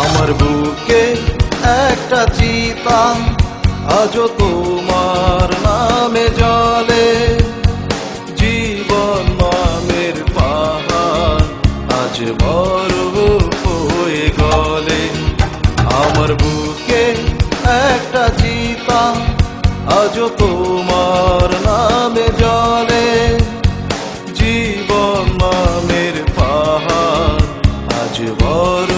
আমার বুকে একটা চিতা আজও তোমার নামে জলে, জীবন নামের পাহাড় আজ বড় হয়ে গলে। আমার বুকে একটা চিতা আজও তোমার নামে জলে, জীবন নামের পাহাড় আজ বড়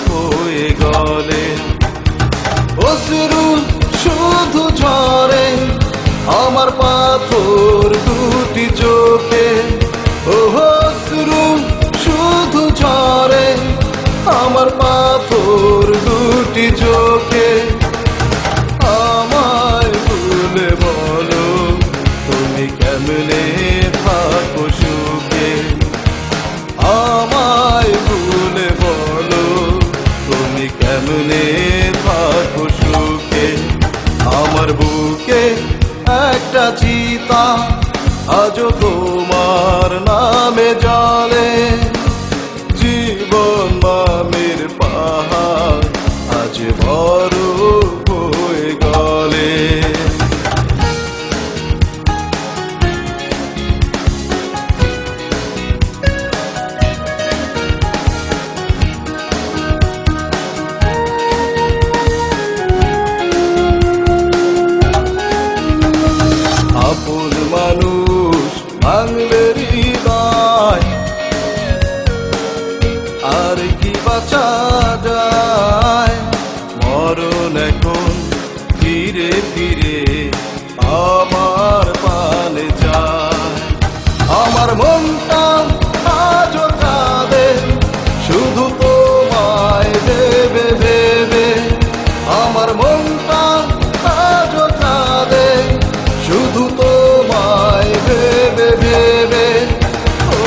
হয়ে গলে। অশ্রু শুধু ঝরে আমার পাথর দুটি চোখে, অশ্রু শুধু ঝরে আমার পাথর দুটি চোখে। আমায় ভুলে বলো তুমি কেমনে থাকো সুখে, আমায় ভুলে বলো তুমি কেমনে থাকো সুখে। আমার বুকে একটা চিতা আজও তোমার নামে জলে, জীবন নামের পাহাড় আজ বড় হয়ে গলে। আপন মানুষ ভাঙলে হৃদয় আর কি বাঁচা যায়, মরণ এখন ফিরে ফিরে আমার পানে যায়। আমার মনটা আজও কাঁদে শুধু তোমায় ভেবে ভেবে, আমার মনটা আজও কাঁদে শুধু তোমায় ভেবে ভেবে। ও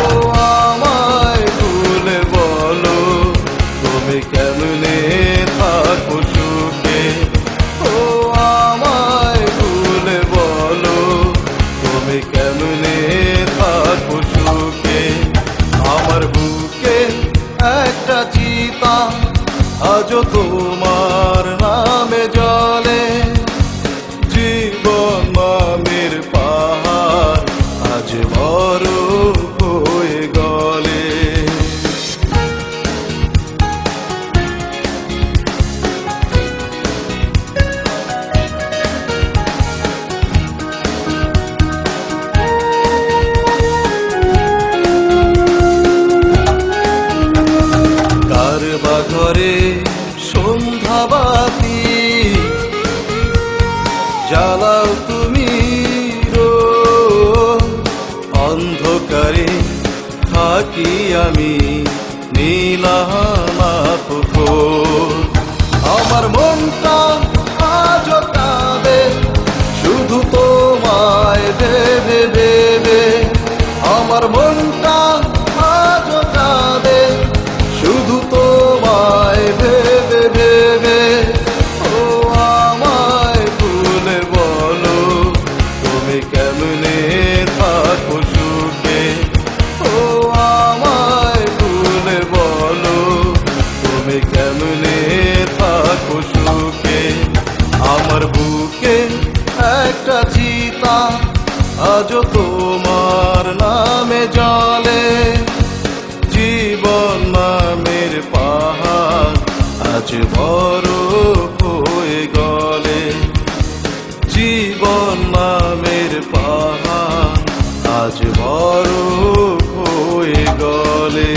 আমায় ভুলে বলো তুমি কেমনে থাকো সুখে, ও আমায় ভুলে বলো তুমি কেমনে থাকো সুখে। আমার বুকে একটা চিতা আজও তোমার নামে জলে, জীবন নামের পাহাড় আজ বড় হয়ে গলে। কার বা ঘরে সন্ধ্যাবাতি জ্বালাও তুমি রোজ, অন্ধকারে থাকি আমি নীলানাথ ঘোষ। আমার মনটা আজও কাঁদে শুধু তোমায় ভেবে ভেবে, আমার মনটা আজও কাঁদে শুধু তোমায় ভেবে ভেবে। ও আমায় ভুলে বলো তুমি কেমনে থাকো সুখে, ও আমায় ভুলে বলো তুমি কেমনে থাকো সুখে। আমার বুকে একটা চিতা আজও তোমার নামে জলে, জীবন নামের পাহাড় আজ বড় হয়ে গলে, জীবন নামের পাহাড় আজ বড় হয়ে গলে।